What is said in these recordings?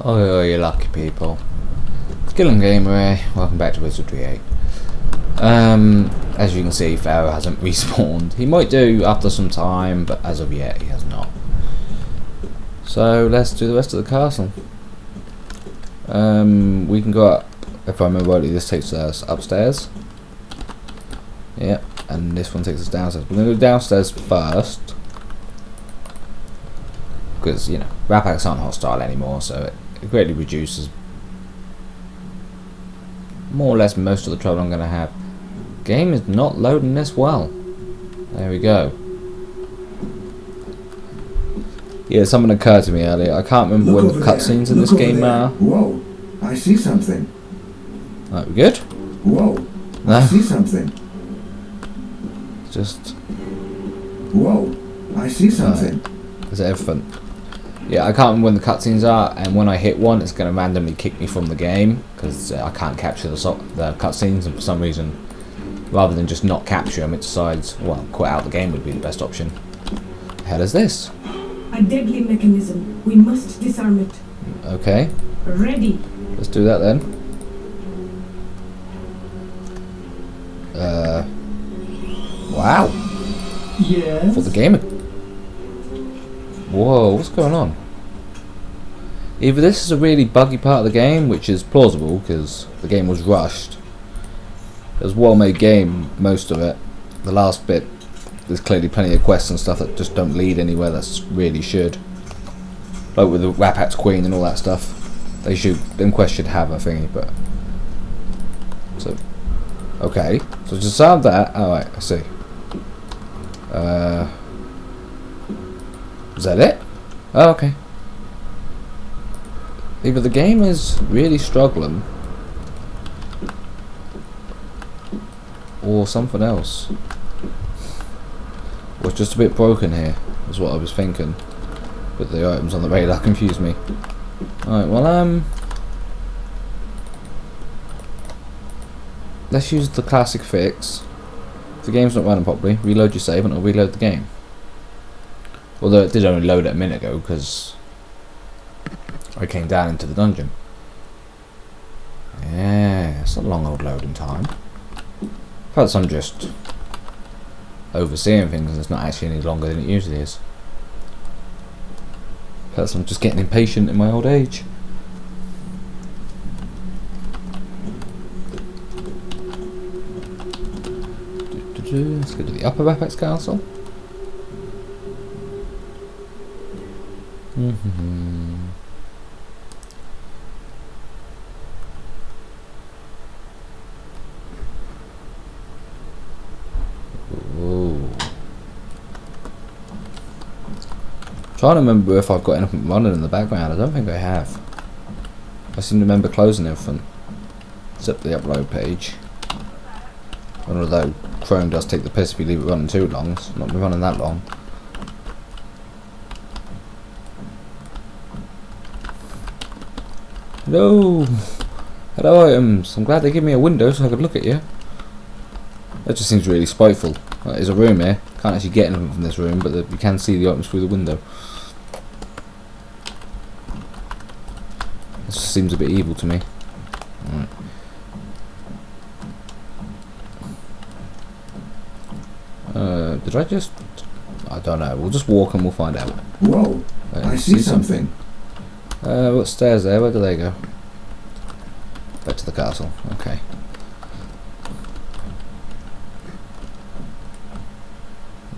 Oh, you lucky people. Skillum Gamer here. Welcome back to Wizardry 8. As you can see, Pharaoh hasn't respawned. He might do after some time, but as of yet, he has not. So let's do the rest of the castle. We can go up. If I remember rightly, this takes us upstairs. Yep, and this one takes us downstairs. We're going to go downstairs first. Because, you know, Rapaks aren't hostile anymore, so it greatly reduces more or less most of the trouble I'm going to have. Game is not loading this well. There we go. Yeah, something occurred to me earlier. I can't remember when the cutscenes in this game are. Whoa, I see something. Right, we good? Whoa, I see something. Just... Whoa, I see something. Right. Is that everything? Yeah, I can't remember when the cutscenes are, and when I hit one, it's going to randomly kick me from the game, because I can't capture the cutscenes, and for some reason, rather than just not capture them, it decides, well, quit out the game would be the best option. What the hell is this? A deadly mechanism. We must disarm it. Okay. Ready. Let's do that then. Wow. Yes. For the game. Whoa, what's going on? Either this is a really buggy part of the game, which is plausible because the game was rushed. It was a well-made game, most of it. The last bit, there's clearly plenty of quests and stuff that just don't lead anywhere that really should. Like with the Rapaks Queen and all that stuff. They should, them quests should have a thingy, but... So, okay. So to solve that, alright, I see. Is that it? Oh, okay. Either the game is really struggling, or something else. Or it's just a bit broken here, is what I was thinking. But the items on the radar confused me. Alright, well, let's use the classic fix. If the game's not running properly, reload your save and it'll reload the game. Although it did only load it a minute ago, because I came down into the dungeon. Yeah, it's a long old loading time. Perhaps I'm just overseeing things and it's not actually any longer than it usually is. Perhaps I'm just getting impatient in my old age. Let's go to the upper Rapaks Castle. Trying to remember if I've got anything running in the background. I don't think I have. I seem to remember closing everything except the upload page. And although Chrome does take the piss if you leave it running too long, it's not been running that long. No! Hello items! I'm glad they give me a window so I could look at you. That just seems really spiteful. There's a room here. Can't actually get anything from this room, but you can see the items through the window. This just seems a bit evil to me. Right. Did I just... I don't know. We'll just walk and we'll find out. Whoa, I see something. What stairs there? Where do they go? Back to the castle. Okay.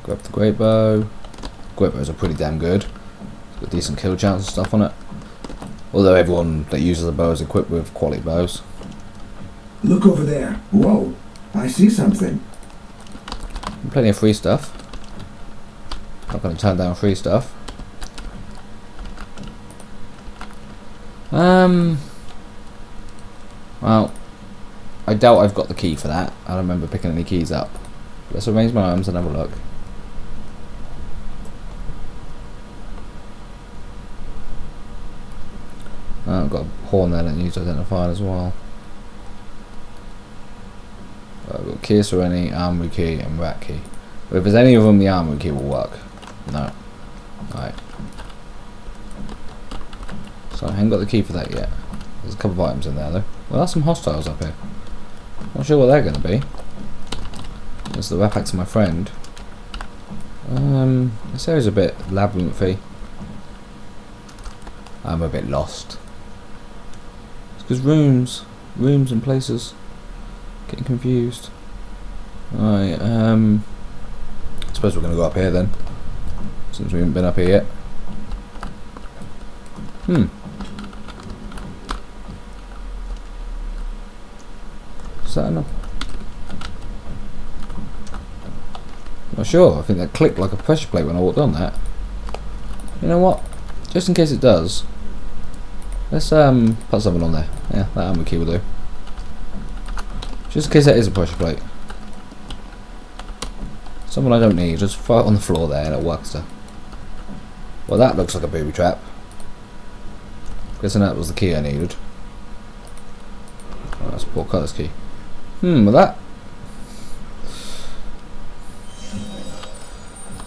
Grab the great bow. Great bows are pretty damn good. It's got decent kill chance and stuff on it. Although everyone that uses a bow is equipped with quality bows. Look over there. Whoa, I see something. Plenty of free stuff. Not going to turn down free stuff. Well, I doubt I've got the key for that. I don't remember picking any keys up. Let's arrange my arms and have a look. I've got a horn there that needs identified as well. I've got key serenity, armory key, and rat key. But if there's any of them, the armory key will work. No. Right. So I haven't got the key for that yet. There's a couple of items in there though. Well, that's some hostiles up here. Not sure what they're going to be. There's the Rapax of my friend. This area's a bit labyrinthy. I'm a bit lost. It's because rooms and places. Getting confused. Right, I suppose we're going to go up here then. Since we haven't been up here yet. Is that enough? Not sure. I think that clicked like a pressure plate when I walked on that. You know what? Just in case it does, let's put something on there. Yeah, that armor key will do. Just in case that is a pressure plate. Someone I don't need. Just throw it on the floor there and it works there. Well, that looks like a booby trap. Guessing that was the key I needed. Oh, that's Paul Cutler's key. Well that...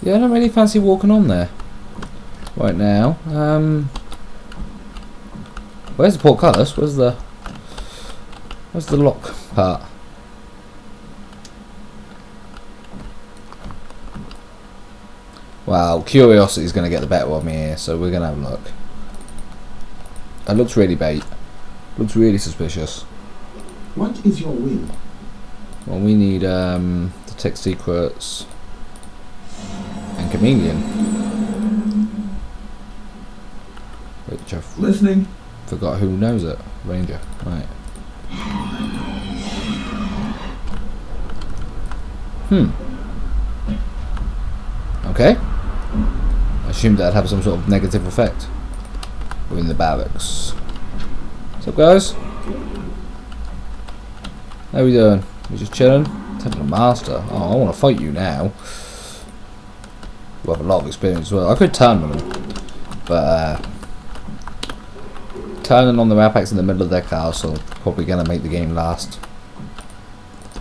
Yeah, I don't really fancy walking on there right now. Where's the portcullis? Where's the lock part? Wow, curiosity is going to get the better of me here, so we're going to have a look. That looks really bait. Looks really suspicious. What is your will? Well, we need detect secrets and chameleon. Which I've Listening. forgot who knows it. Ranger. Right. Okay. I assumed that'd have some sort of negative effect. We're in the barracks. What's up, guys? How we doing? We just chilling? Temple of Master. Oh, I want to fight you now. We have a lot of experience as well. I could turn on them, but turning on the Rapax in the middle of their castle probably going to make the game last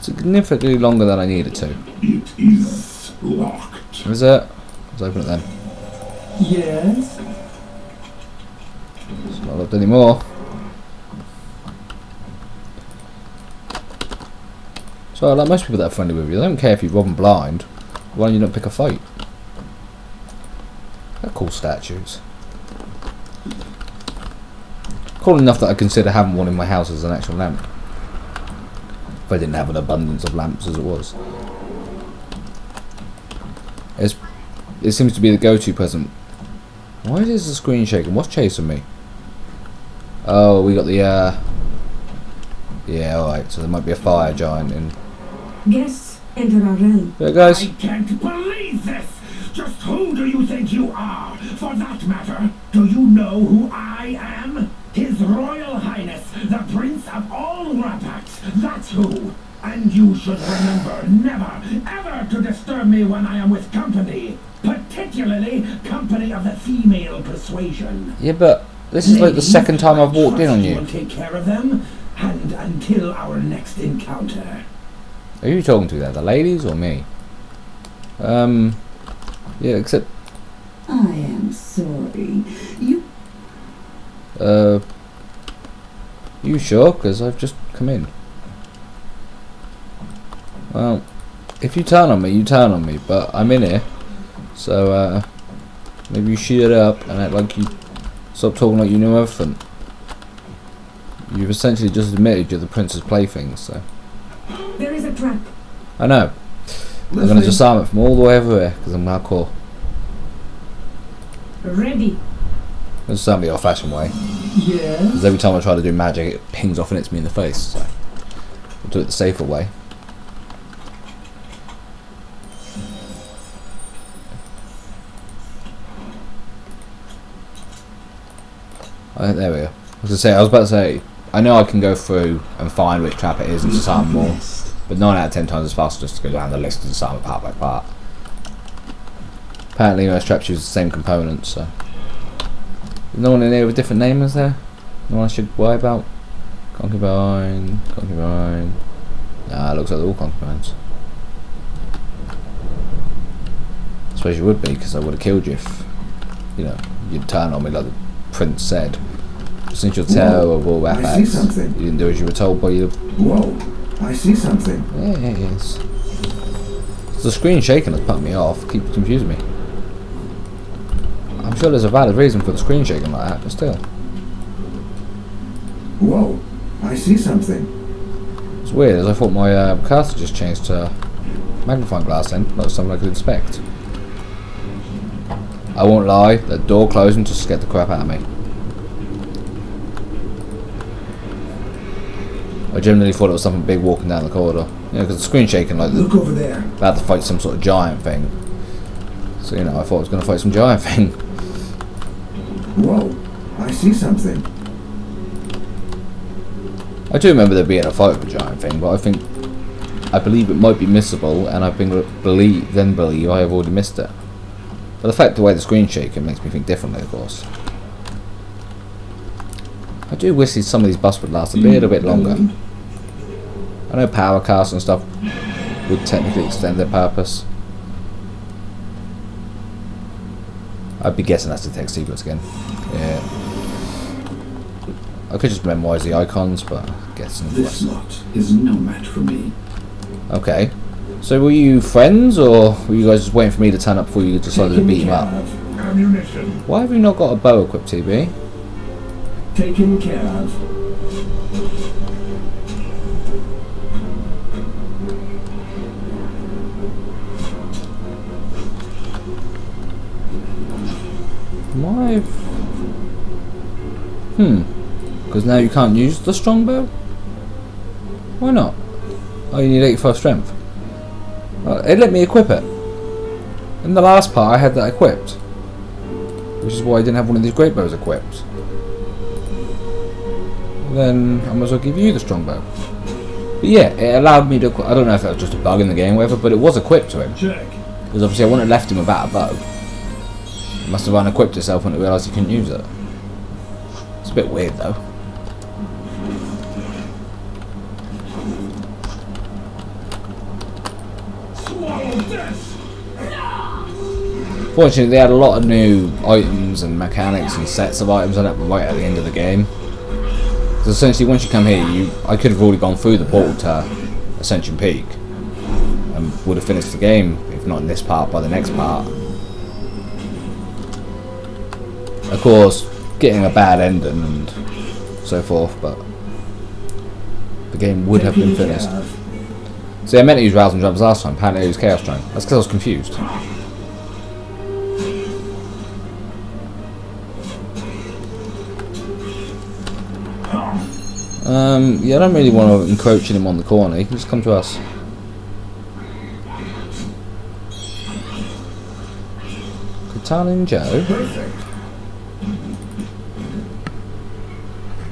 significantly longer than I need it to. It is locked. Is it? Let's open it then. Yes. It's not locked anymore. So like most people that are friendly with you, they don't care if you rob them blind. Why don't you not pick a fight? They're cool statues. Cool enough that I consider having one in my house as an actual lamp. If I didn't have an abundance of lamps as it was. It seems to be the go-to present. Why is the screen shaking? What's chasing me? Oh, we got the yeah, alright, so there might be a fire giant in. Guests enter our realm. There, guys. I can't believe this! Just who do you think you are? For that matter, do you know who I am? His Royal Highness, the Prince of all Rapax. That's who. And you should remember never, ever to disturb me when I am with company. Particularly company of the female persuasion. Yeah, but this is like the second time I've walked in on you. Will take care of them, and until our next encounter. Who are you talking to there? The ladies or me? Yeah, except... I am sorry. You You sure? Because I've just come in. Well, if you turn on me, you turn on me, but I'm in here. So, maybe you shut up and act like you... Stop talking like you know everything. You've essentially just admitted you're the prince's plaything, so... there is a trap. I know. I'm going to disarm it from all the way over here, because I'm hardcore. Ready. This is the old-fashioned way. Yes. Because every time I try to do magic, it pings off and hits me in the face. So we'll do it the safer way. There we go. I was about to say, I know I can go through and find which trap it is and disarm them all, but 9 out of 10 times it's faster just to go down the list and disarm it part by part. Apparently most traps use the same components, so... There's no one in here with a different name, is there? No one I should worry about? Concubine, concubine... Nah, it looks like they're all concubines. I suppose you would be, because I would have killed you if, you know, you'd turn on me like the prince said. Since you're terrible I at see FX, something. you didn't do as you were told by you. Whoa, I see something. Yeah, it is. It's the screen shaking that's putting me off. Keeps confusing me. I'm sure there's a valid reason for the screen shaking like that, but still. Whoa, I see something. It's weird, as I thought my caster just changed to magnifying glass then, not something I could inspect. I won't lie, the door closing just scared the crap out of me. I genuinely thought it was something big walking down the corridor. You know, because the screen shaking like Look over there. about to fight some sort of giant thing. So, you know, I thought I was going to fight some giant thing. Whoa, I see something. I do remember there being a fight with a giant thing, but I believe it might be missable, and I believe I have already missed it. But the fact the way the screen's shaking makes me think differently, of course. I do wish some of these busts would last a little bit longer. I know power casts and stuff would technically extend their purpose. I'd be guessing that's the text sequence again. Yeah. I could just memorise the icons, but I'm guessing. This lot is no match for me. Okay. So were you friends, or were you guys just waiting for me to turn up before you decided to beat him up? Ammunition. Why have you not got a bow equipped, TB? Taken care of. Why? Because now you can't use the strongbow? Why not? Oh, you need 85 strength. It let me equip it. In the last part I had that equipped. Which is why I didn't have one of these great bows equipped. Then I might as well give you the strongbow. But yeah, it allowed me to I don't know if that was just a bug in the game or whatever, but it was equipped to him. Check. Because obviously I wouldn't have left him without a bow. It must have unequipped itself when it realised he couldn't use it. It's a bit weird though. Swallow this. Fortunately, they had a lot of new items and mechanics and sets of items on it right at the end of the game. So essentially, once you come here, I could have already gone through the portal to Ascension Peak and would have finished the game, if not in this part, by the next part. Of course, getting a bad ending and so forth, but the game would have been finished. See, I meant to use Rousing Drums last time, apparently I used Chaos Drone. That's because I was confused. Yeah, I don't really want to encroach him on the corner. He can just come to us. Katana and Joe.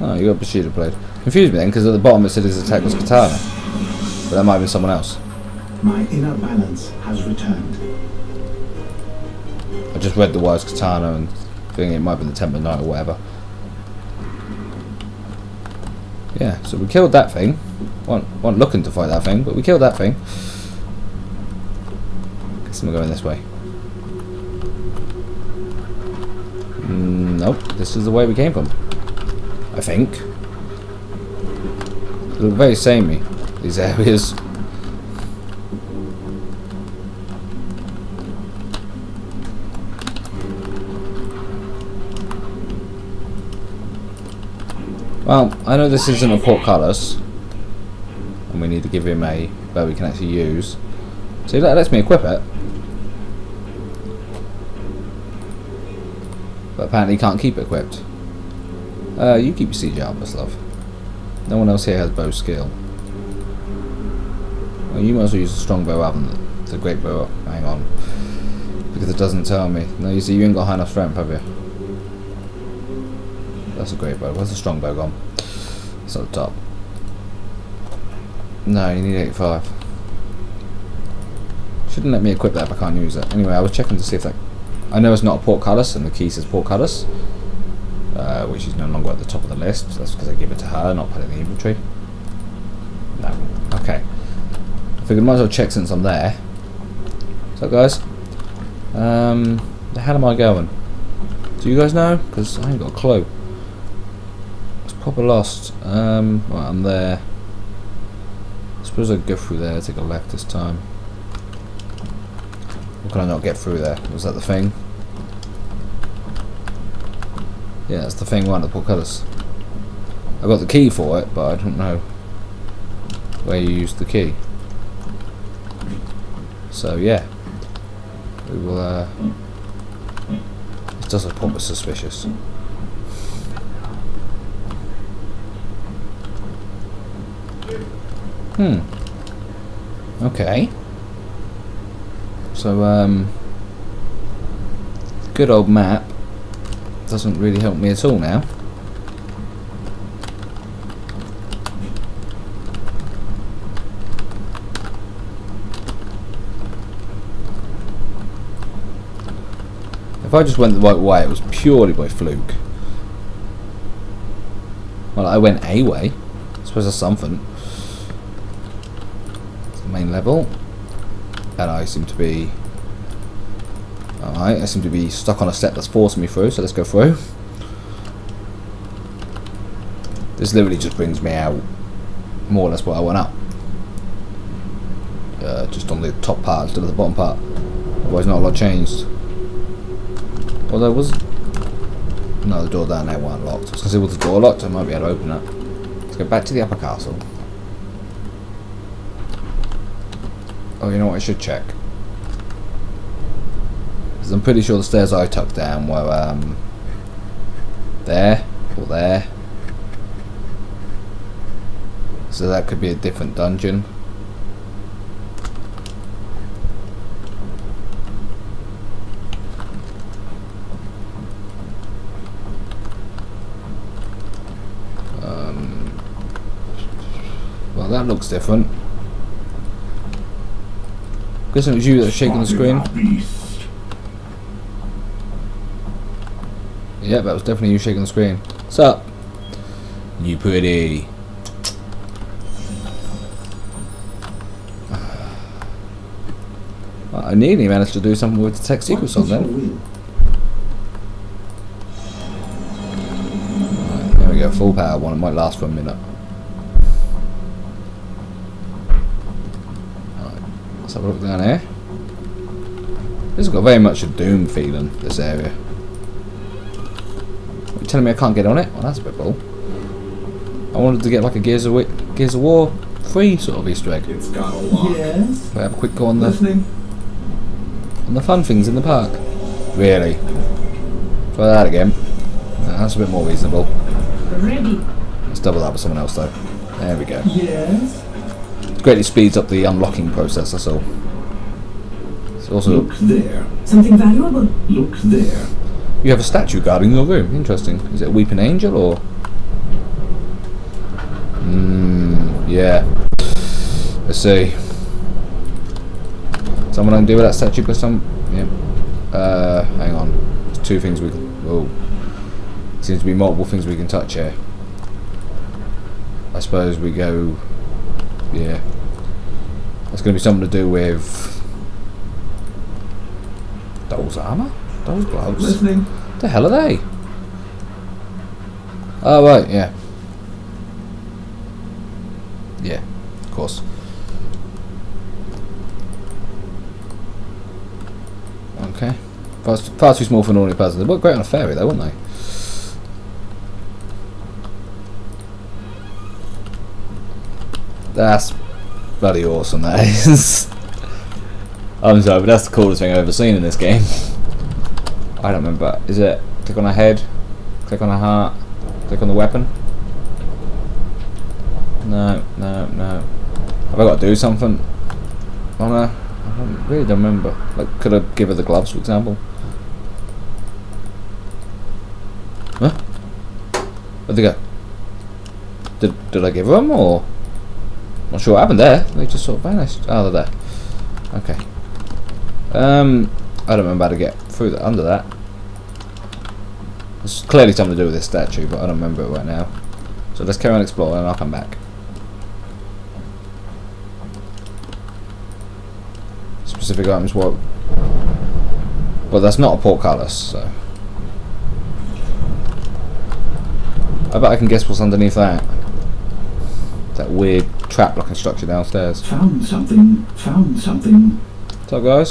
Oh, you got Bushido blade. Confused me then, because at the bottom it said his attack was Katana. But that might have been someone else. My inner balance has returned. I just read the words Katana and thinking it might have been the Temple Knight or whatever. Yeah, so we killed that thing. Wasn't looking to fight that thing, but we killed that thing. Guess we're going this way. Nope, this is the way we came from. I think. They look very samey, these areas. Well, I know this isn't a portcullis, and we need to give him a bow we can actually use. So that lets me equip it. But apparently he can't keep it equipped. You keep your siege armors, love. No one else here has bow skill. Well, you might as well use a strong bow rather than the great bow. Hang on. Because it doesn't tell me. No, you see, you ain't got high enough strength, have you? That's a great bow. Where's the strong bow gone? It's at the top. No, you need 85. Shouldn't let me equip that if I can't use it. Anyway, I was checking to see if that... I know it's not a portcullis, and the key says portcullis. Which is no longer at the top of the list. So that's because I give it to her, not put it in the inventory. No. Okay. I figured I might as well check since I'm there. What's up, guys? The hell am I going? Do you guys know? Because I ain't got a clue. It's proper lost. Right, I'm there. I suppose I could go through there, take a left this time. Or can I not get through there? Was that the thing? Yeah, that's the thing, right, the portcullis. I got the key for it, but I don't know where you use the key. So yeah. We will it does look proper suspicious. Okay. So good old map doesn't really help me at all now. If I just went the right way, it was purely by fluke. Well, I went a way. I suppose that's something. It's the main level. And I seem to be... Alright, I seem to be stuck on a step that's forcing me through, so let's go through. This literally just brings me out more or less where I went up. Just on the top part instead of the bottom part. Otherwise not a lot changed. Although was... No, the door down there wasn't locked. I was going to say, was the door locked? I might be able to open it. Let's go back to the upper castle. Oh, you know what? I should check. Because I'm pretty sure the stairs I took down were there or there. So that could be a different dungeon. Well, that looks different. Guessing it was you that was shaking the screen. Yeah, that was definitely you shaking the screen. What's up? You pretty. Well, I nearly managed to do something with the tech secrets on then. Right, there we go, full power one. It might last for a minute. Let's have a look down here. This has got very much a Doom feeling, this area. You're telling me I can't get on it? Well, that's a bit bull. I wanted to get like a Gears of War 3 sort of Easter egg. It's got a lock. Yes. We have a quick go on the fun things in the park. Really? Try that again. No, that's a bit more reasonable. Ready. Let's double that with someone else though. There we go. Yes. Greatly speeds up the unlocking process, that's all. It's also... Look there. Something valuable. Look there. You have a statue guarding your room. Interesting. Is it a weeping angel or... yeah. Let's see. Someone I can do with that statue, but some... Yeah. Hang on. There's two things we can... Whoa. Seems to be multiple things we can touch here. I suppose we go... Yeah. That's going to be something to do with... Those armour? Those gloves? Listening. What the hell are they? Oh, right, yeah. Yeah, of course. Okay. Far too small for an ordinary person. They look great on a ferry though, wouldn't they? That's bloody awesome, that is. I'm sorry, but that's the coolest thing I've ever seen in this game. I don't remember. Is it click on a head, click on a heart, click on the weapon? No. Have I got to do something? Oh no, I really don't remember. Like, could I give her the gloves, for example? Huh? Where'd they go? Did I give them, or? Not sure what happened there. They just sort of vanished. Oh, they're there. Okay. I don't remember how to get through that, under that. There's clearly something to do with this statue, but I don't remember it right now. So let's carry on exploring and I'll come back. Specific items, what? Well, that's not a portcullis, so. I bet I can guess what's underneath that. That weird trap-looking structure downstairs. Found something. Found something. What's up, guys?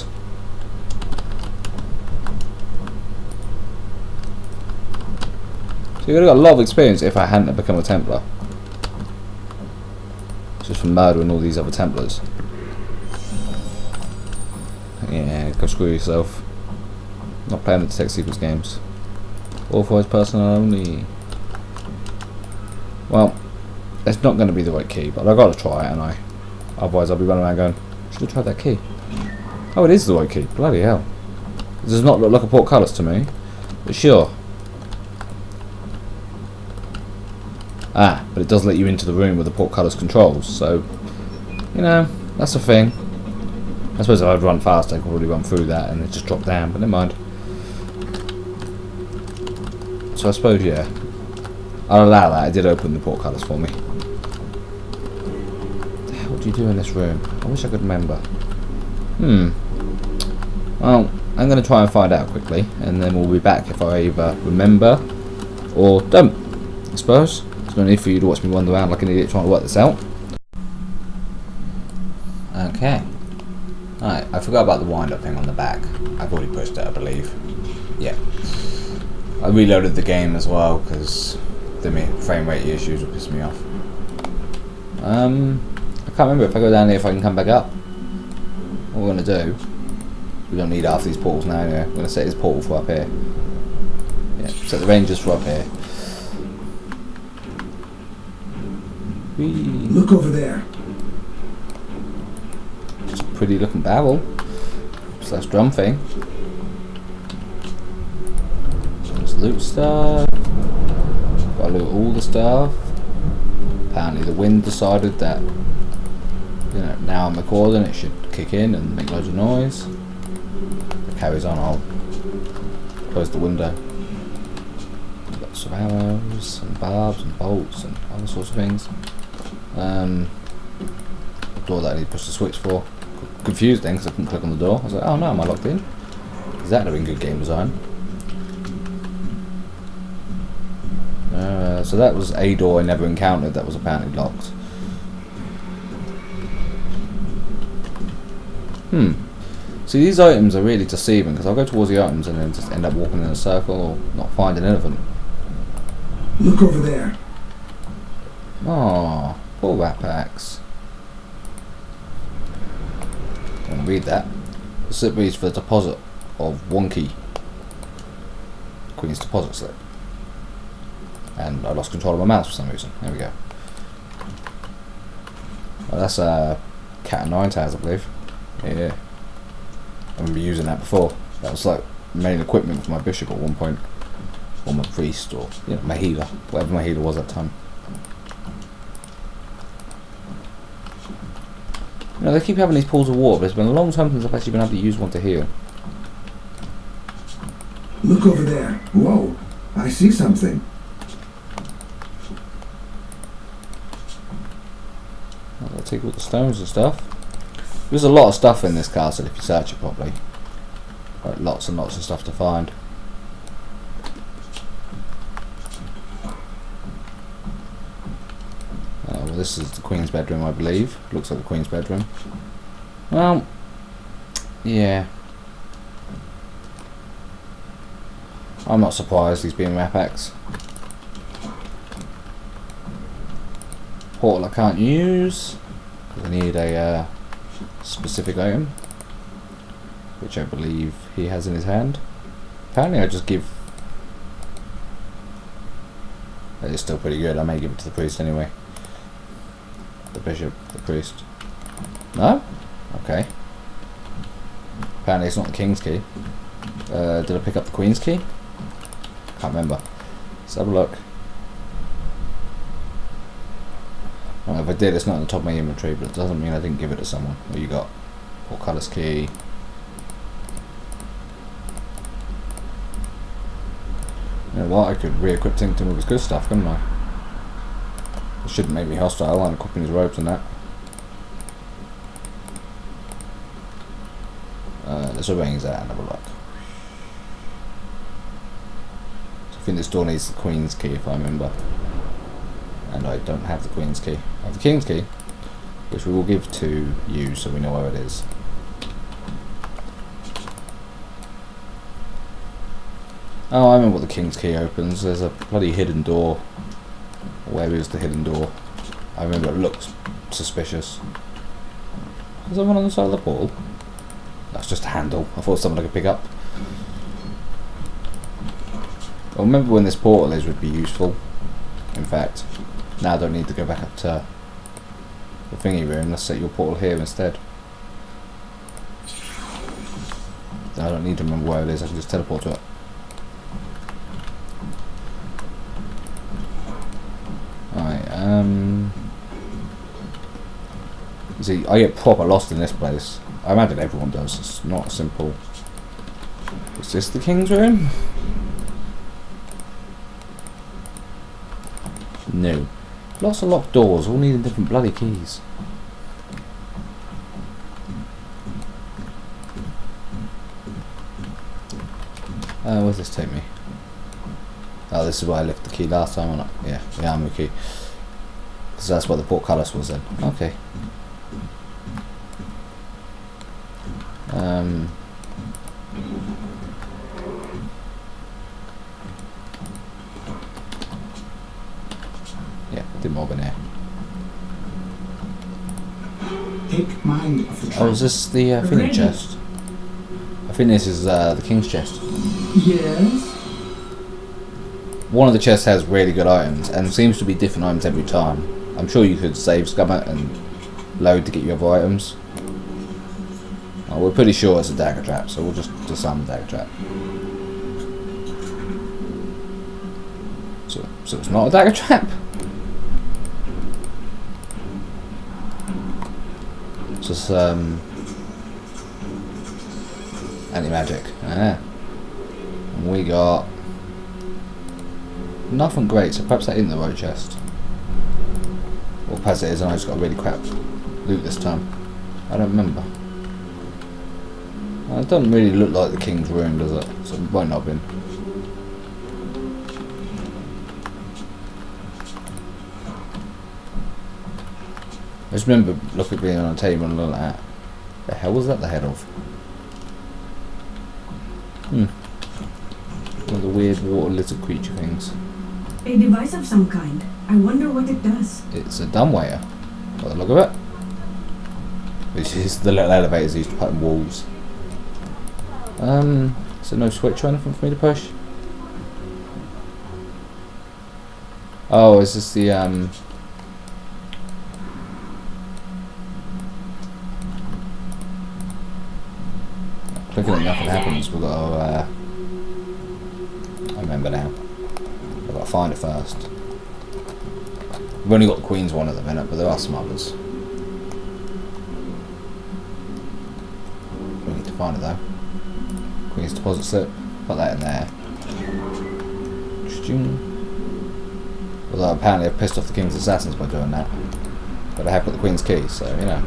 So you would have got a lot of experience if I hadn't have become a Templar. Just from murdering all these other Templars. Yeah, go screw yourself. Not playing the Detect Secrets games. Authorised personnel only. Well, it's not going to be the right key, but I've got to try it, and otherwise I'll be running around going, should have tried that key. Oh, it is the right key. Bloody hell. It does not look like a portcullis to me, but sure. Ah, but it does let you into the room with the portcullis controls, so, you know, that's a thing. I suppose if I'd run fast, I could probably run through that and it just drop down, but never mind. So I suppose, yeah, I'll allow that. It did open the portcullis for me. What the hell do you do in this room? I wish I could remember. Well, I'm going to try and find out quickly, and then we'll be back if I either remember or don't, I suppose. There's no need for you to watch me wander around like an idiot trying to work this out. Okay. Alright, I forgot about the wind-up thing on the back. I've already pushed it, I believe. Yeah. I reloaded the game as well, because the frame rate issues will piss me off. I can't remember if I go down here if I can come back up. What we're going to do... We don't need half these portals now anyway. We're going to set this portal for up here. Yeah, set the rangers for up here. Whee. Look over there. Just a pretty looking barrel. Slash drum thing. Just loot stuff. Gotta loot all the stuff. Apparently the wind decided that, you know, now I'm recording, it should kick in and make loads of noise. It carries on, I'll close the window. Lots of arrows and barbs and bolts and other sorts of things. The door that I need to push the switch for. Confused then because I couldn't click on the door. I was like, oh no, am I locked in? Is that having good game design? So that was a door I never encountered that was apparently locked. See, these items are really deceiving because I'll go towards the items and then just end up walking in a circle or not finding anything. Look over there. Oh, poor rat packs. I want to read that. The slip reads for the deposit of wonky. Queen's deposit slip. And I lost control of my mouse for some reason. There we go. Well, that's a cat and nine tails, I believe. Yeah. I remember using that before. That was like main equipment for my bishop at one point. Or my priest, or, you know, my healer. Whatever my healer was at the time. You know, they keep having these pools of water, but it's been a long time since I've actually been able to use one to heal. Look over there. Whoa. I see something. I'll take all the stones and stuff. There's a lot of stuff in this castle if you search it properly. Like lots and lots of stuff to find. Well, this is the Queen's bedroom, I believe. Looks like the Queen's bedroom. Well, yeah. I'm not surprised he's being Rapax. Portal I can't use. I need a specific item. Which I believe he has in his hand. Apparently I just give... That is still pretty good. I may give it to the priest anyway. The bishop, the priest. No? Okay. Apparently it's not the king's key. Did I pick up the queen's key? Can't remember. Let's have a look. Well, if I did, it's not on the top of my inventory, but it doesn't mean I didn't give it to someone. What you got? Portcullis key. You know what? I could re-equip Tinkton with his good stuff, couldn't I? It shouldn't make me hostile. I'm equipping his robes and that. Let's arrange that and have a look. So I think this door needs the queen's key, if I remember. And I don't have the Queen's key. I have the King's key, which we will give to you so we know where it is. Oh, I remember what the King's key opens. There's a bloody hidden door. Where is the hidden door? I remember it looks suspicious. Is someone on the side of the portal? That's just a handle. I thought someone I could pick up. Well, remember when this portal is would be useful. In fact, now I don't need to go back up to the thingy room. Let's set your portal here instead. I don't need to remember where it is. I can just teleport to it. Alright, see, I get proper lost in this place. I imagine everyone does. It's not simple. Is this the King's room? No. Lots of locked doors, all needing different bloody keys. Where's this take me? Oh, this is where I left the key last time, or not? Yeah, the armory key. Because that's where the portcullis was in. Okay. Yeah, didn't mob in here. Take mind of the Oh, trap. is this the thingy chest? I think this is the King's chest. Yes. One of the chests has really good items, and seems to be different items every time. I'm sure you could save scum it and load to get your other items. Oh, we're pretty sure it's a dagger trap, so we'll just disarm the dagger trap. So it's not a dagger trap? It's just anti-magic. Ah. And we got nothing great, so perhaps that isn't the right chest. Or perhaps it is and I just got really crap loot this time. I don't remember. It doesn't really look like the King's room, does it? So it might not have been. I just remember looking being on a table and looking at the hell was that the head of? One of the weird water lizard creature things. A device of some kind. I wonder what it does. It's a dumbwaiter, by the look of it. Which is the little elevators used to put in walls. Is there no switch or anything for me to push? Oh, is this the clicking and nothing happens. We've got to I remember now. I've got to find it first. We've only got the Queen's one at the minute, but there are some others. We need to find it though. Queen's deposit slip. Put that in there. Although apparently I've pissed off the King's assassins by doing that. But I have got the Queen's key, so you know.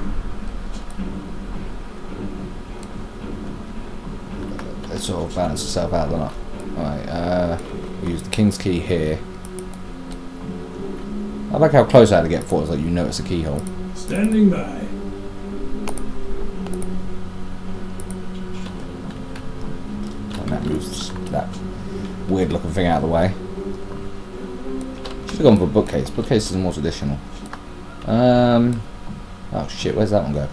It sort of balances itself out, doesn't it? Alright, we use the King's key here. I like how close I had to get before, it's like you notice a keyhole. Standing by. And that moves that weird looking thing out of the way. Should have gone for a bookcase. Bookcase is more traditional. Oh shit, where's that one go?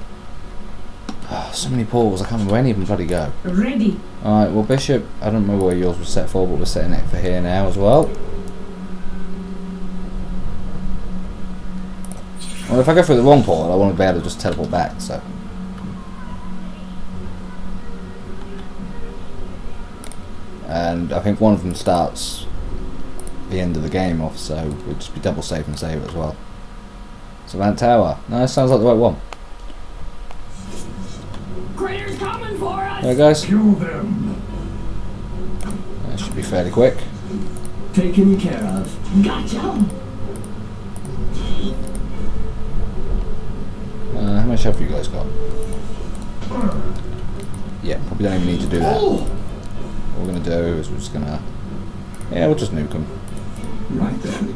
Oh, so many portals, I can't remember where any of them bloody go. Ready. Alright, well Bishop, I don't know where yours was set for, but we're setting it for here now as well. Well, if I go through the wrong portal, I want to be able to just teleport back, so. And I think one of them starts the end of the game off, so we'll just be double safe and save it as well. Savant Tower. No, that sounds like the right one. Crater's coming for us. There, guys. Kill them. That should be fairly quick. Taken care of. Gotcha. How much health have you guys got? Yeah, probably don't even need to do that. What we're going to do is we're just going to... Yeah, we'll just nuke them. Right then.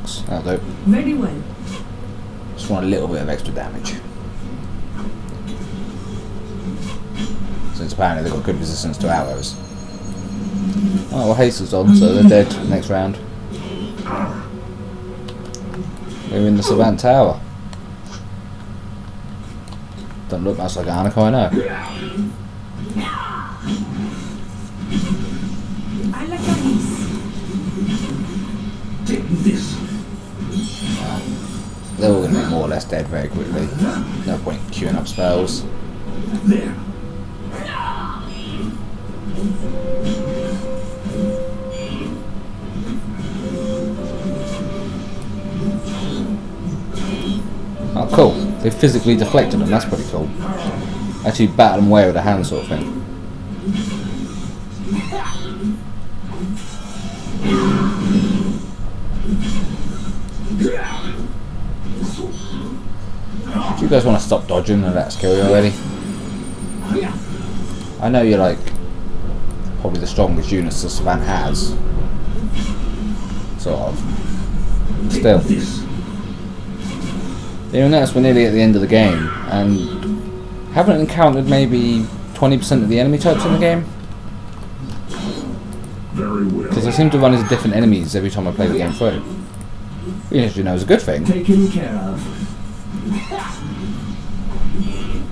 box. That'll do. Very well. Just want a little bit of extra damage. Since apparently they've got good resistance to arrows. Oh, well, haste is on, so they're dead next round. We're in the Savant Tower. Don't look much like Arnica, I know. I like these. Take this. They're all going to be more or less dead very quickly. No point queuing up spells. There. Oh, cool. They physically deflected them, that's pretty cool. Actually battle them away with a hand sort of thing. Do you guys want to stop dodging and let us kill you already? I know you're like probably the strongest units the Savant has. Sort of. Still. You notice we're nearly at the end of the game and haven't encountered maybe 20% of the enemy types in the game. Very well. Because I seem to run into different enemies every time I play the game through. Which you know is a good thing. Taken care of.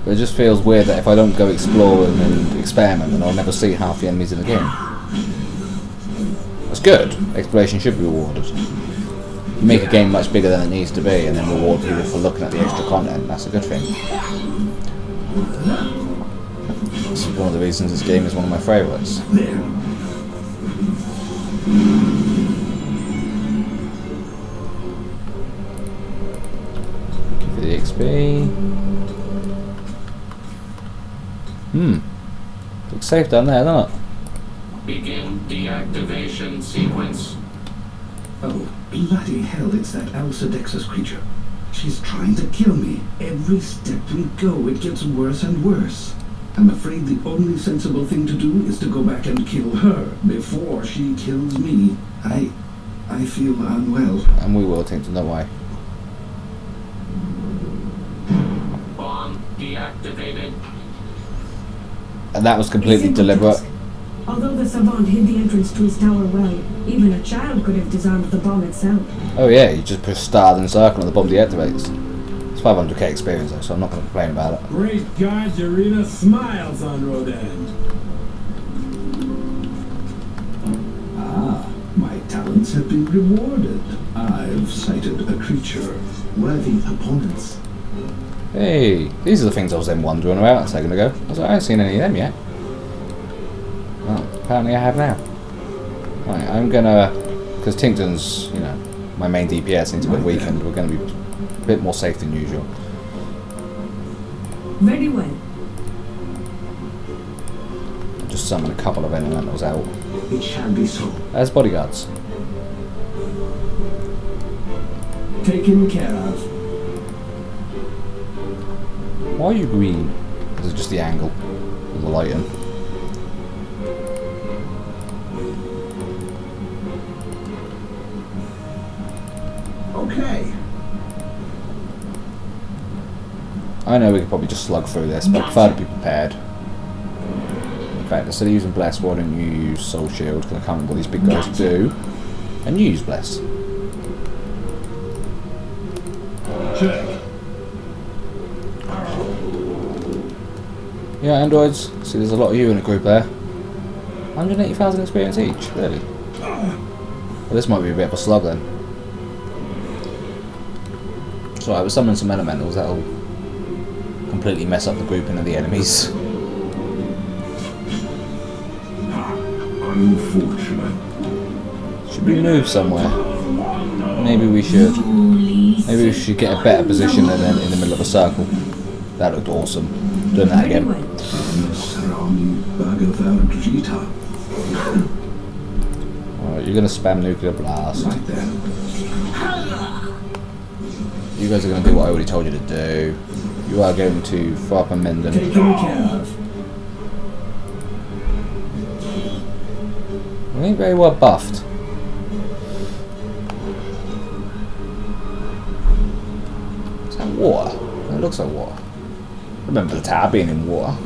But it just feels weird that if I don't go exploring and experiment, then I'll never see half the enemies in the game. That's good. Exploration should be rewarded. You make a game much bigger than it needs to be and then reward people for looking at the extra content. That's a good thing. This is one of the reasons this game is one of my favourites. There. For the XP. Looks safe down there, doesn't it? Begin deactivation sequence. Oh, bloody hell, it's that Alcedexus creature. She's trying to kill me. Every step we go, it gets worse and worse. I'm afraid the only sensible thing to do is to go back and kill her before she kills me. I feel unwell. And we will attempt to know why. Bomb deactivated. And that was completely Simple deliberate. task. Although the savant hid the entrance to his tower well, even a child could have disarmed the bomb itself. Oh yeah, you just push start and circle and the bomb deactivates. It's 500k experience though, so I'm not going to complain about it. Great God, Urena smiles on Rodan. Ah, my talents have been rewarded. I've sighted a creature. Worthy opponents. Hey, these are the things I was then wondering about a second ago. I was like, I haven't seen any of them yet. Well, apparently I have now. Right, I'm gonna, because Tinkton's, you know, my main DPS needs a bit weakened. We're going to be a bit more safe than usual. Very well. Just summon a couple of elementals out It shall be so. as bodyguards. Taken care of. Why are you green? Is it just the angle of the lighting? Okay. I know we could probably just slug through this, but I prefer to be prepared. In fact, instead of using Bless, why don't you use Soul Shield? Because I can't remember what these big guys do. And you use Bless. Check. Yeah, androids. See, there's a lot of you in a group there. 180,000 experience each, really. Well, this might be a bit of a slug then. It's alright, we'll summon some elementals, that'll completely mess up the grouping of the enemies. Unfortunate. Should we move somewhere? Maybe we should. Maybe we should get a better position than in the middle of a circle. That looked awesome. Doing that Very again. well. Alright, you're gonna spam nuclear blast. Right there. You guys are gonna do what I already told you to do. You are going to throw up a Minden. Taken care of. We ain't very well buffed. water. It looks like water. Remember the tower being in water.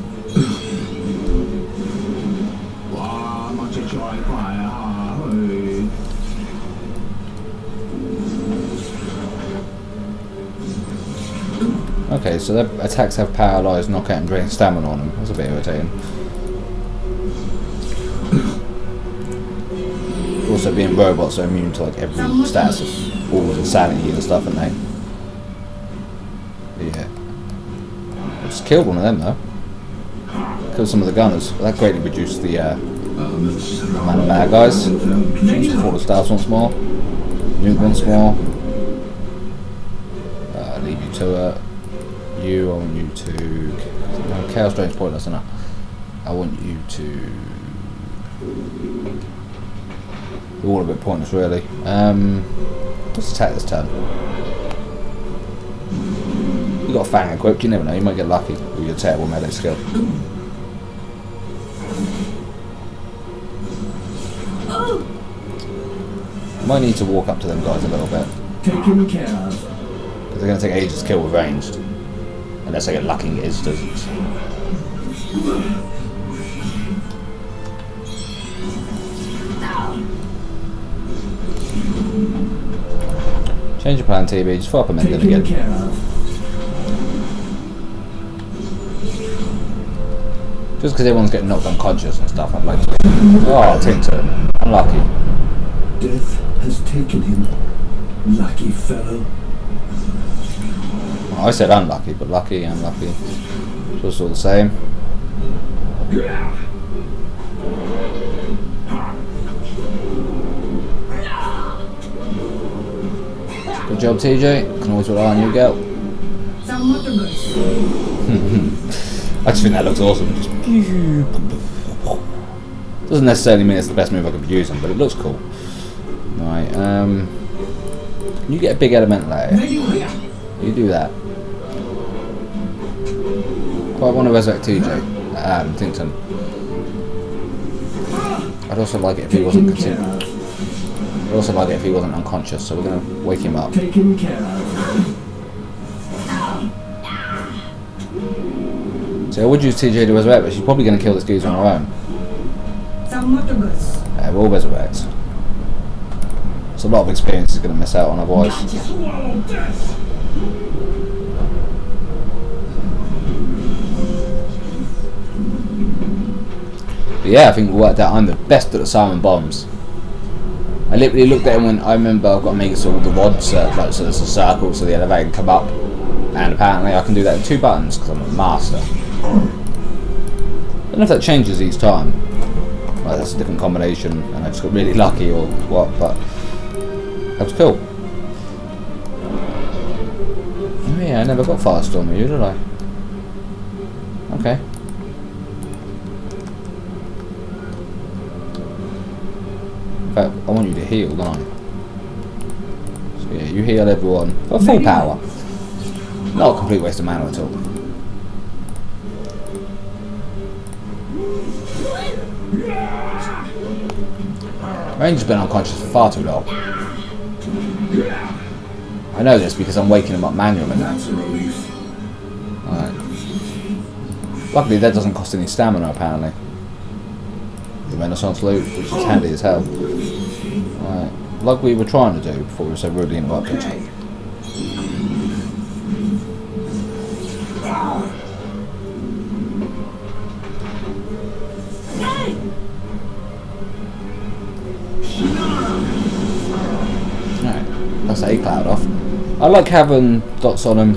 Okay, so their attacks have paralyzed, knockout, and drain stamina on them. That's a bit irritating. Also, being robots are immune to like every status of balls and sanity and stuff, aren't they? Yeah. I just killed one of them though. Killed some of the gunners. That greatly reduced the amount of bad guys. Change the forward stars once more. Nuke once more. Leave you to it. I want you to. No, Chaos Drain's pointless, isn't it? I want you to. They're all a bit pointless, really. Let's attack this turn. You got a Fang equipped, you never know, you might get lucky with your terrible melee skill. Might need to walk up to them guys a little bit. Taken care of. Because they're going to take ages to kill with ranged. Unless I get lucky and it is doesn't. Change your plan, TB. Just fire up a minute again. Just because everyone's getting knocked unconscious and stuff, I'd like to. Oh, Tintin. Unlucky. Death has taken him. Lucky fellow. I said unlucky, but lucky, unlucky. It's all the same. Good job, TJ. Can always rely on you, girl. I just think that looks awesome. Doesn't necessarily mean it's the best move I could be using, but it looks cool. Right, can you get a big elemental out here? You do that. Quite want to resurrect TJ. Tintin. I'd also like it if he wasn't I'd also like it if he wasn't unconscious, so we're going to wake him up. Taken care of. So I would use TJ to resurrect, but she's probably going to kill this geezer on her own. Yeah, we'll resurrect. It's a lot of experience he's going to miss out on otherwise. But yeah, I think we worked out I'm the best at the Simon bombs. I literally looked at him when I remember I've got to make it so all the rods, like, so there's a circle so the elevator can come up, and apparently I can do that in 2 buttons because I'm a master. I don't know if that changes each time. Like, that's a different combination and I just got really lucky or what, but that was cool. Oh yeah, I never got Firestorm with you, did I? Okay. In fact, I want you to heal, don't I? So yeah, you heal everyone for full power. Not a complete waste of mana at all. Ranger's been unconscious for far too long. I know this because I'm waking him up manually. Alright. Luckily that doesn't cost any stamina apparently. The Renaissance loot, which is handy as hell. Alright. Like we were trying to do before we were so rudely interrupted. That's A cloud off. I like having dots on them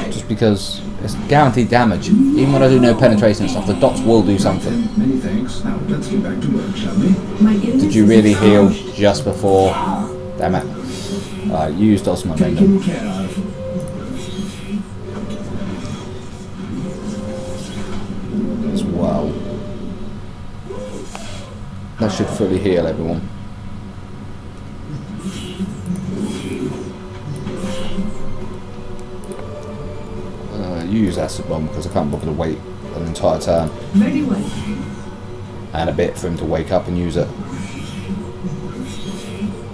just because it's guaranteed damage. Even when I do no penetration and stuff, the dots will do something. Many thanks. Now let's get back to work, shall we? Did you really heal just before? Damn it. Use dots on my random. As well. That should fully heal everyone. Use acid bomb because I can't bother to wait an entire turn. Very well. And a bit for him to wake up and use it.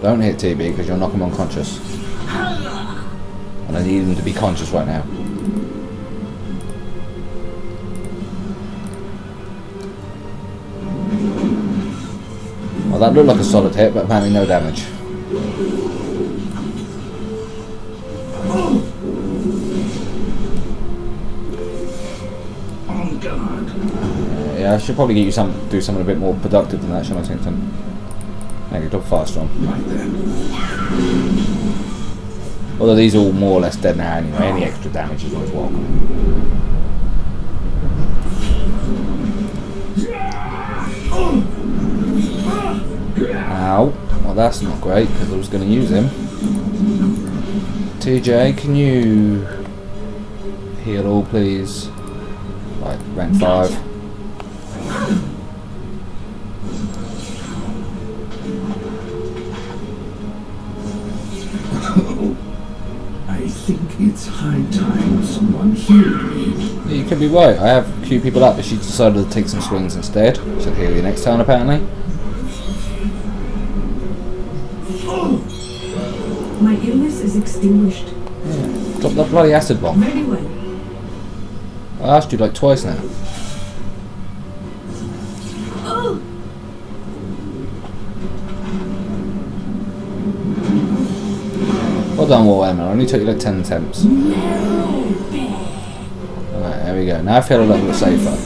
Don't hit TB because you'll knock him unconscious. And I need him to be conscious right now. Well, that looked like a solid hit, but apparently no damage. On guard. Yeah, I should probably get you do something a bit more productive than that, shouldn't I, Tintin? Negative fast on. Right then. Although these are all more or less dead now anyway, any extra damage is always welcome. Ow. Well, that's not great, because I was going to use him. TJ, can you heal all, please? Right, rank 5. I think it's high time someone healed me. Yeah, you could be right. I have queued people up, but she decided to take some swings instead. She'll heal you next turn, apparently. My illness is extinguished. Yeah. Drop that bloody acid bomb. Very well. I asked you like twice now. Oh! Well done, Warhammer. Only took you like 10 attempts. Alright, there we go. Now I feel a little bit safer.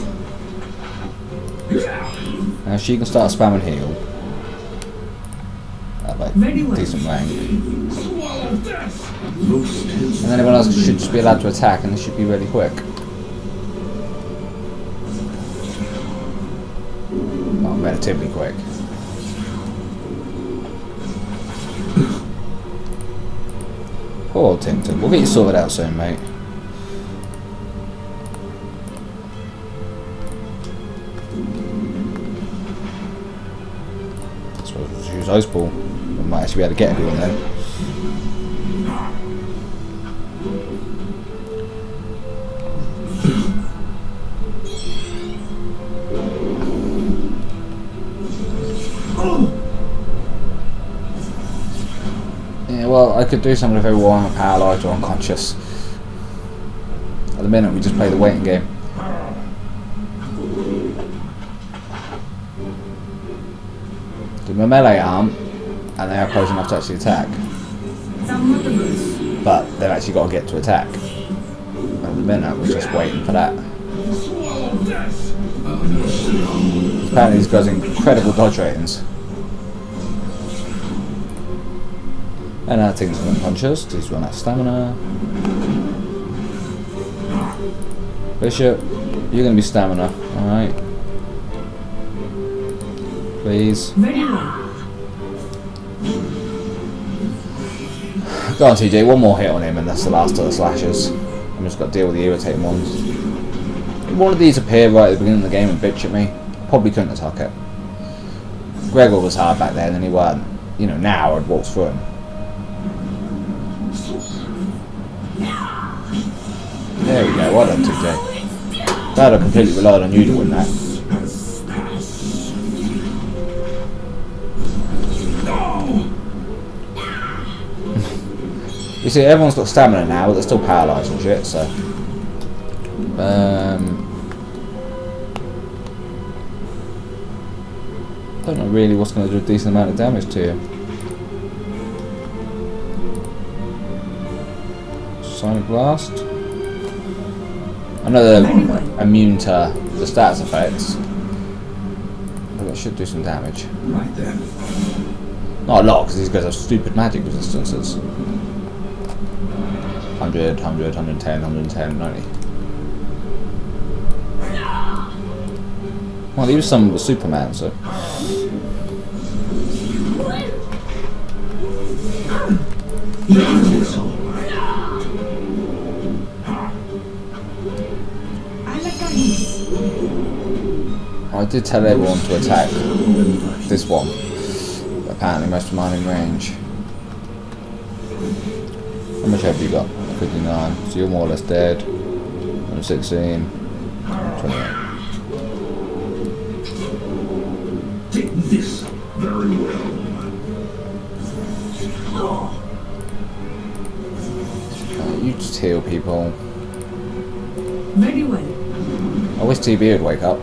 Now she can start spamming heal. At like decent rank. And then everyone else should just be allowed to attack, and this should be really quick. Well, relatively quick. Poor old Tintin. We'll get you sorted out soon, mate. I suppose we'll just use Ice Ball. We might actually be able to get everyone then. Well, I could do something if everyone were paralysed or unconscious. At the minute, we just play the waiting game. Do my melee aren't, and they are close enough to actually attack. But they've actually got to get to attack. At the minute, we're just waiting for that. Apparently, these guys have incredible dodge ratings. And that thing's unconscious, he's run out of stamina. Bishop, you're going to be stamina, alright. Please. Very well. Go on TJ, one more hit on him and that's the last of the slashes. I'm just got to deal with the irritating ones. If one of these appeared right at the beginning of the game and bitch at me, probably couldn't attack it. Gregor was hard back then and he weren't. You know, now I'd walk through him. There we go, well done TJ. Glad I completely relied on you to win that. You see, everyone's got stamina now, but they're still paralysed and shit, so... don't know really what's going to do a decent amount of damage to you. Sonic Blast. I know they're immune to the stats effects, but it should do some damage. Right then. Not a lot, because these guys have stupid magic resistances. 100, 100, 110, 110, 90. Well, he was some with Superman, so... I did tell everyone to attack this one, but apparently most of mine in range. How much have you got? 59, so you're more or less dead. I'm 16, 28. Take this very well. just heal people. Very well. I wish TB would wake up.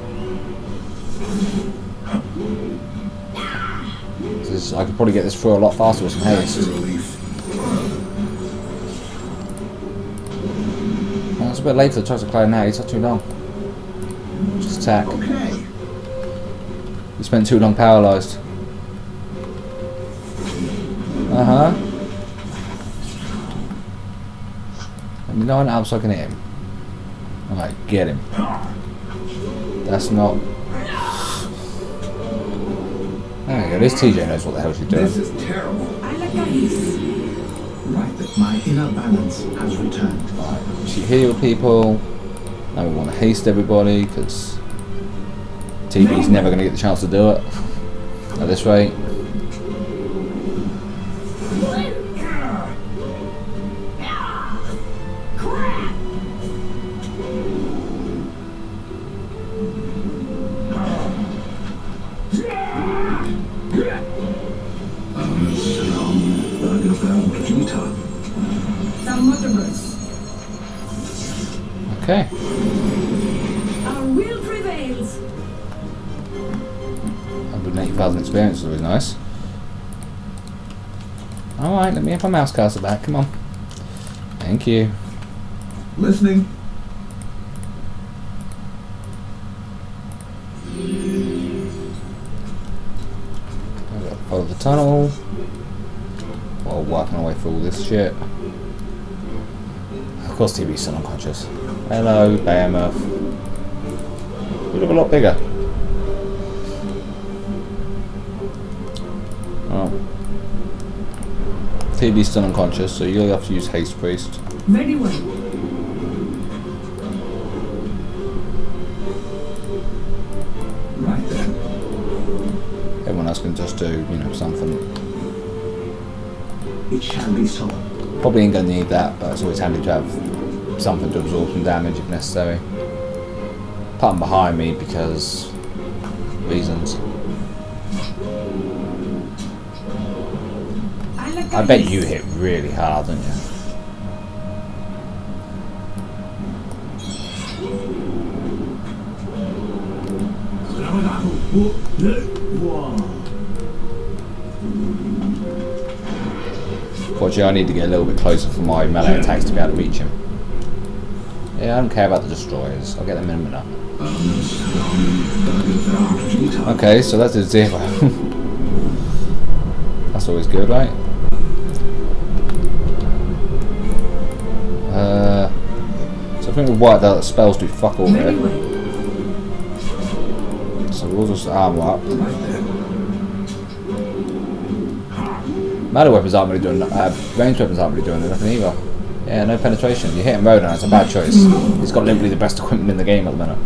I could probably get this through a lot faster with some haste. Well, it's a bit late for the chocolate cloud now. It's not too long. Just attack. Okay. You spent too long paralysed. Let me know an up so I can hit him. Alright, get him. That's not. There we go. This TJ knows what the hell she's doing. This is terrible. Right, that my inner balance has returned. Right, she healed people. Now we want to haste everybody because TB's never going to get the chance to do it at this rate. Okay. Our will prevails. 180,000 experience is always nice. Alright, let me have my mouse cursor back. Come on. Thank you. Listening. Follow the tunnel while working our way through all this shit. Of course TV's still unconscious. Hello, Behemoth. You look a lot bigger. Oh. TV's still unconscious, so you'll have to use Haste Priest. Very well. Right then. Everyone else can just do, you know, something. It shall be so. Probably ain't gonna need that, but it's always handy to have something to absorb some damage if necessary. Put them behind me because reasons. I bet you hit really hard, don't you? Fortunately, I need to get a little bit closer for my melee attacks to be able to reach him. Yeah, I don't care about the destroyers. I'll get them in a minute. Okay, so that's a 0. That's always good, right? So I think we've worked out that spells do fuck all here. So we'll just armor up. Melee weapons aren't really doing ranged weapons aren't really doing nothing either. Yeah, no penetration. You're hitting Rodan, it's a bad choice. He's got literally the best equipment in the game at the minute.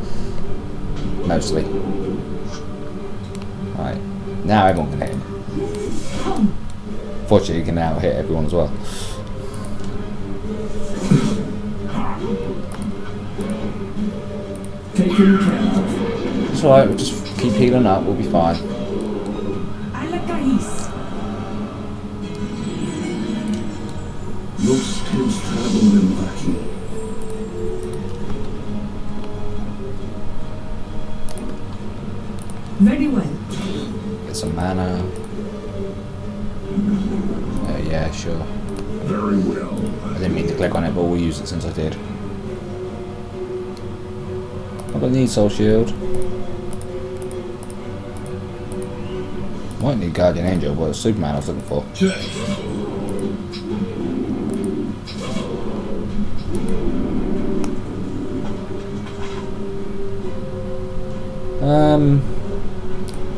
Mostly. Right. Now everyone can hit him. Fortunately, you can now hit everyone as well. Taken care of. It's alright, we'll just keep healing up, we'll be fine. Los tips travel in vacuum. Very well. Get some mana. Yeah, sure. Very well. I didn't mean to click on it, but we'll use it since I did. I don't need Soul Shield. Might need Guardian Angel, but it's Superman I was looking for. Check.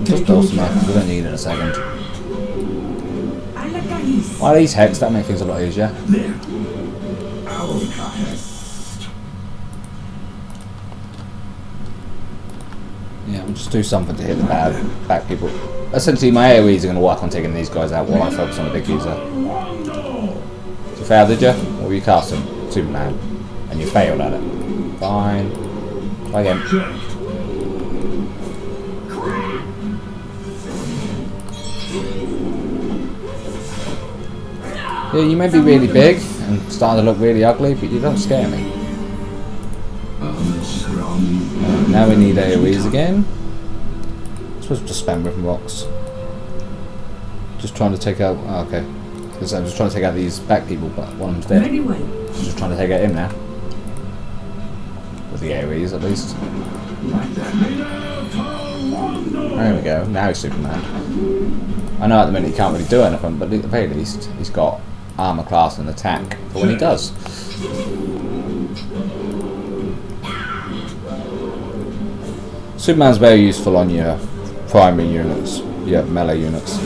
Just build some up, we don't need it in a second. Well, these hex, that makes things a lot easier. There. Outcast. Yeah, we'll just do something to hit the back people. Essentially, my AoEs are going to work on taking these guys out while I focus on the big user. You failed, did you? Or were you casting Superman? And you failed at it. Fine. Try again. Yeah, you may be really big, and starting to look really ugly, but you don't scare me. Now we need AoEs again. I'm supposed to just spam rhythm rocks. Just trying to take out. Oh, okay. Because I'm just trying to take out these back people, but one of them's dead. Ready when? Just trying to take out him now. With the AoEs at least. There we go. Now he's Superman. I know at the minute he can't really do anything, but at the very least he's got armor class and attack for when he does. Superman's very useful on your primary units, your melee units.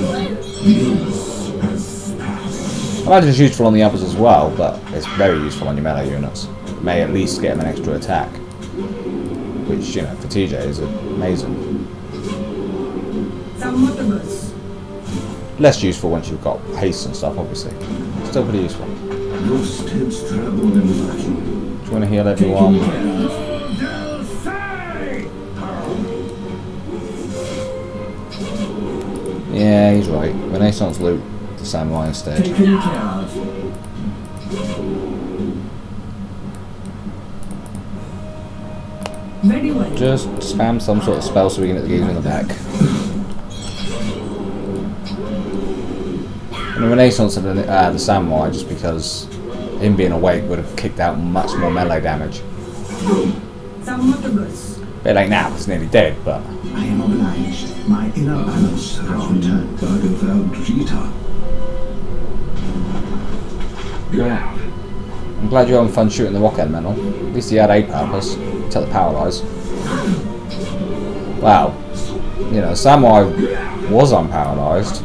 I imagine it's useful on the others as well, but it's very useful on your melee units. May at least get him an extra attack, which, you know, for TJ is amazing. Less useful once you've got haste and stuff, obviously. Still pretty useful. Do you want to heal everyone? Yeah, he's right. Renaissance loot the samurai instead. Just spam some sort of spell so we can get the geezer in the back. And the Renaissance of the samurai, just because him being awake would have kicked out much more melee damage. Bit like now, it's nearly dead, but... I am obliged. My inner balance has returned. I'm glad you're having fun shooting the rock elemental. At least he had a purpose. Tell the paralyze. Wow. You know, samurai was unparalyzed.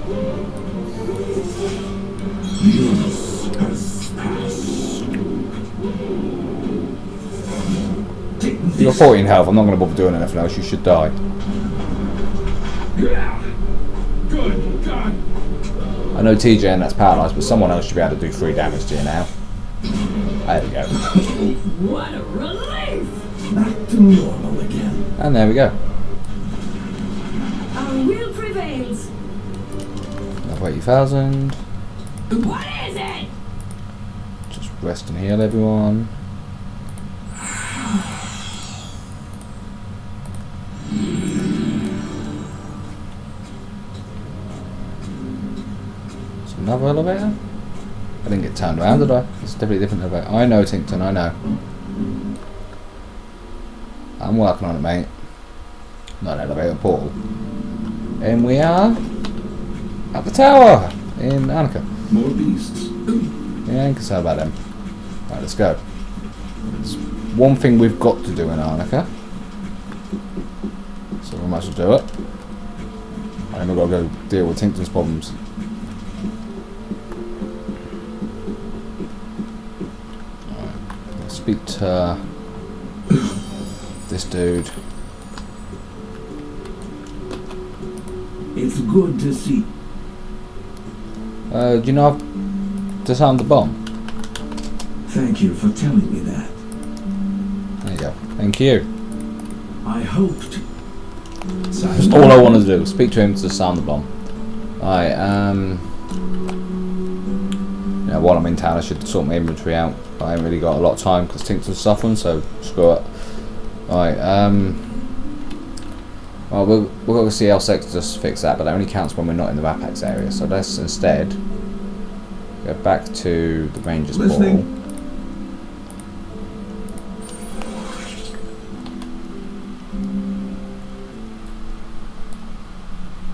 You've got 14 health, I'm not going to bother doing anything else, you should die. I know TJ and that's paralysed, but someone else should be able to do 3 damage to you now. There we go. What a relief! Back to normal again. And there we go. Our will prevails. Another 80,000. What is it? Just rest and heal everyone. Another elevator? I didn't get turned around, did I? It's definitely a different elevator. I know, Tinkton, I know. I'm working on it, mate. Not an elevator, a portal. And we are at the tower in Annika. More beasts. Yeah, I ain't concerned about them. Right, let's go. It's one thing we've got to do in Arnica. So we might as well do it. And we've got to go deal with Tinkton's problems. Speak to this dude. It's good to see. Do you know I've disarmed the bomb? Thank you for telling me that. There you go. Thank you. I hoped. That's all I wanted to do. Speak to him to disarm the bomb. Alright, you know, while I'm in town I should sort my inventory out. I haven't really got a lot of time because Tinkton's suffering, so screw it. Alright, well, we'll go to see L6 to just fix that, but that only counts when we're not in the Rapax area. So let's instead go back to the Rangers portal.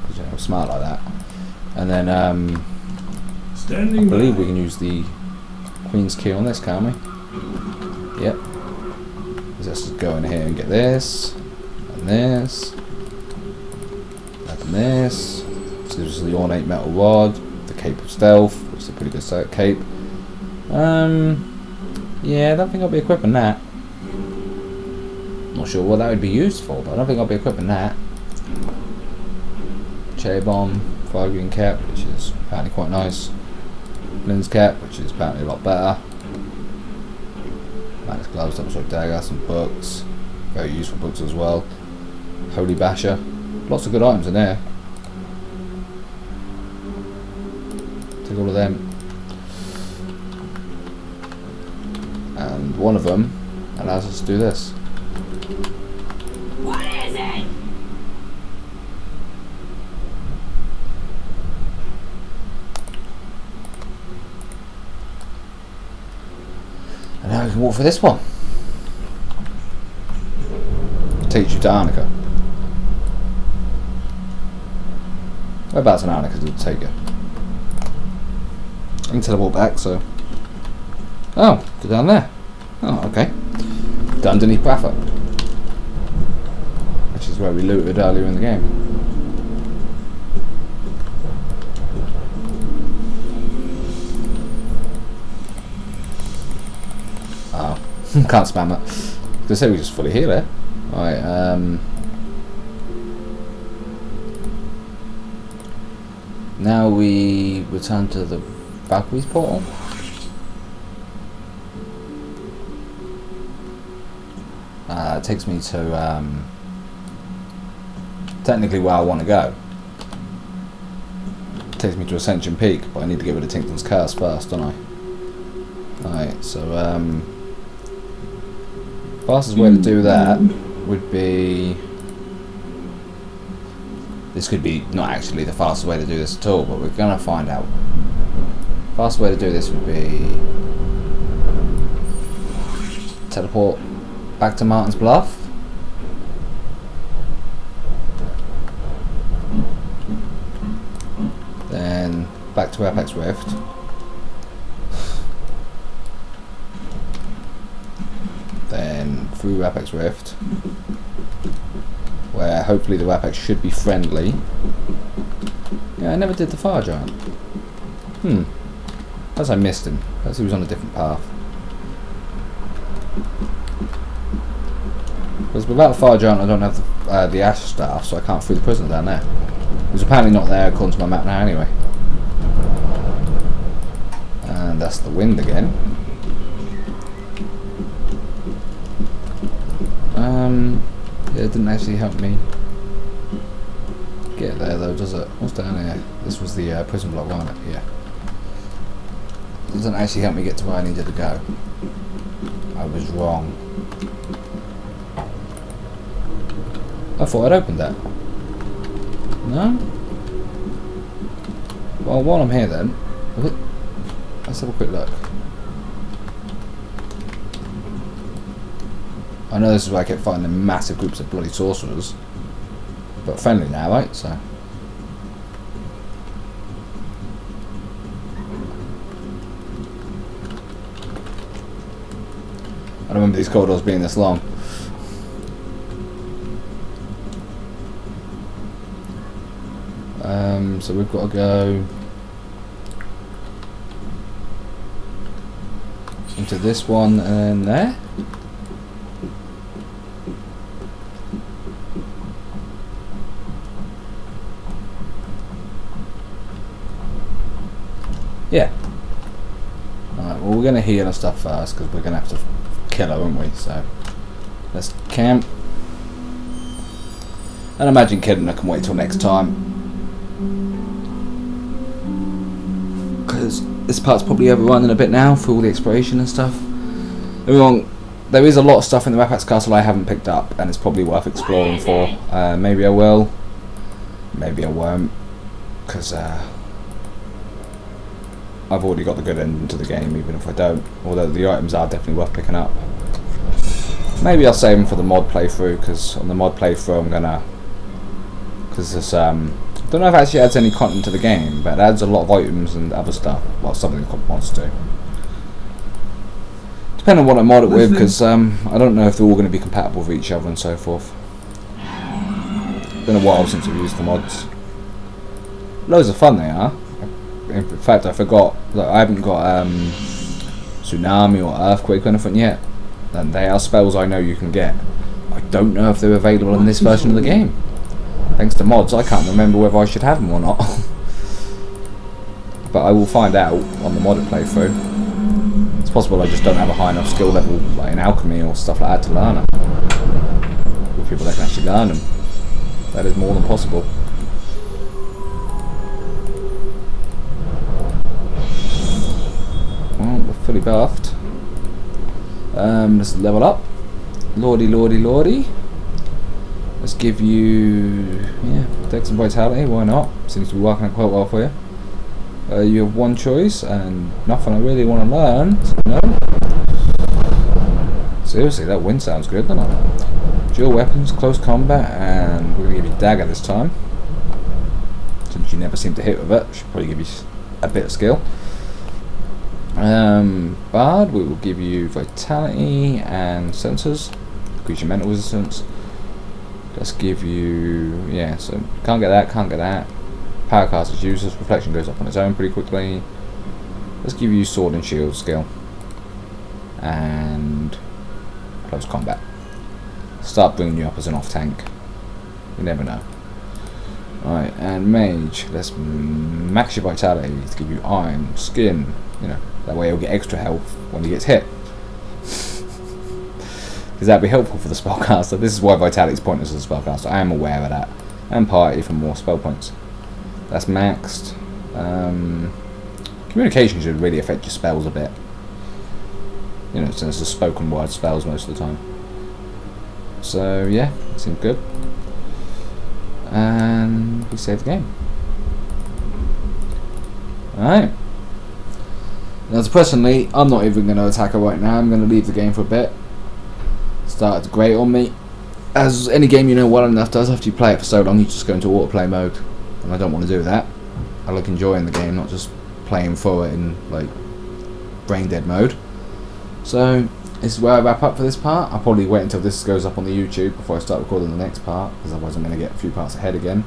Because, you know, we're smart like that. And then, I believe we can use the Queen's key on this, can't we? Yep. Let's just go in here and get this, and this, and this. So this is the ornate metal rod, the cape of stealth, which is a pretty good cape. Yeah, I don't think I'll be equipping that. Not sure what that would be used for, but I don't think I'll be equipping that. Cherry bomb, fire green cap, which is apparently quite nice. Lynn's cap, which is apparently a lot better. Manus gloves, double-strike dagger, some books, very useful books as well. Holy Basher, lots of good items in there. Take all of them. one of them allows us to do this. What is it? And now we can walk for this one. Teach you to Arnica. Whereabouts in Arnica did it take you? I can teleport back, so... Oh, go down there. Oh, okay. Underneath Bratha. Which is where we looted earlier in the game. Oh, can't spam it. They say we just fully heal it. Right, now we return to the Valkyrie's portal. It takes me to technically where I want to go. It takes me to Ascension Peak, but I need to get rid of Tinkton's Curse first, don't I? Alright, so fastest way to do that would be... This could be not actually the fastest way to do this at all, but we're going to find out. Fastest way to do this would be... teleport back to Martin's Bluff. Then back to Apex Rift. Then through Apex Rift, where hopefully the Rapex should be friendly. Yeah, I never did the Fire Giant. Perhaps I missed him. Perhaps he was on a different path. Because without the Fire Giant I don't have the Ash Staff, so I can't free the prisoner down there. He's apparently not there according to my map now anyway. And that's the wind again. Yeah, it didn't actually help me get there though, does it? What's down here? This was the prison block, wasn't it? Yeah. It doesn't actually help me get to where I needed to go. I was wrong. I thought I'd opened that. No? Well, while I'm here then, let's have a quick look. I know this is where I kept finding massive groups of bloody sorcerers, but friendly now, right? So I don't remember these corridors being this long. So we've got to go into this one and there. Yeah. Alright, well we're going to heal and stuff first because we're going to have to kill her, aren't we? So let's camp. And imagine killing her can wait till next time. Because this part's probably overrun in a bit now for all the exploration and stuff. There is a lot of stuff in the Rapax Castle I haven't picked up and it's probably worth exploring for. Maybe I will. Maybe I won't. Because I've already got the good ending to the game, even if I don't. Although the items are definitely worth picking up. Maybe I'll save them for the mod playthrough, because on the mod playthrough I'm gonna... Because this, I don't know if it actually adds any content to the game, but it adds a lot of items and other stuff. Well, some of the mods do. Depending on what I mod it with, because I don't know if they're all going to be compatible with each other and so forth. It's been a while since I've used the mods. Loads of fun they are. In fact, I forgot that I haven't got Tsunami or Earthquake or anything yet. And they are spells I know you can get. I don't know if they're available in this version of the game. Thanks to mods, I can't remember whether I should have them or not. But I will find out on the modded playthrough. It's possible I just don't have a high enough skill level like in alchemy or stuff like that to learn them. With people that can actually learn them. That is more than possible. Well, we're fully buffed. Let's level up. Lordy, lordy, lordy. Let's give you, yeah, Dex and Vitality, why not? Seems to be working out quite well for you. You have one choice and nothing I really want to learn, so no. Seriously, that wind sounds good, doesn't it? Dual weapons, close combat, and we're going to give you Dagger this time. Since you never seem to hit with it, should probably give you a bit of skill. Bard, we will give you Vitality and Sensors, increase your mental resistance. Let's give you, yeah, so can't get that, can't get that. Power cast is useless, reflection goes up on its own pretty quickly. Let's give you sword and shield skill. And close combat. Start bringing you up as an off tank. You never know. Alright, and mage, let's max your vitality to give you iron, skin, you know, that way he'll get extra health when he gets hit. Because that'd be helpful for the spellcaster. This is why vitality is pointless as a spellcaster. I am aware of that. And party for more spell points. That's maxed. Communication should really affect your spells a bit. You know, since it's spoken word spells most of the time. So yeah, seems good. And we save the game. Alright. Now, personally, I'm not even going to attack her right now. I'm going to leave the game for a bit. Started to grate on me. As any game you know well enough does, after you play it for so long, you just go into autoplay mode. And I don't want to do that. I like enjoying the game, not just playing for it in, like, brain dead mode. So, this is where I wrap up for this part. I'll probably wait until this goes up on the YouTube before I start recording the next part, because otherwise I'm going to get a few parts ahead again.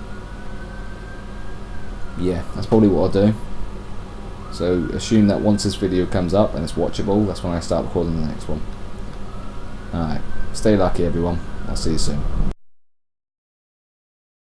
Yeah, that's probably what I'll do. So assume that once this video comes up and it's watchable, that's when I start recording the next one. Alright, stay lucky everyone. I'll see you soon.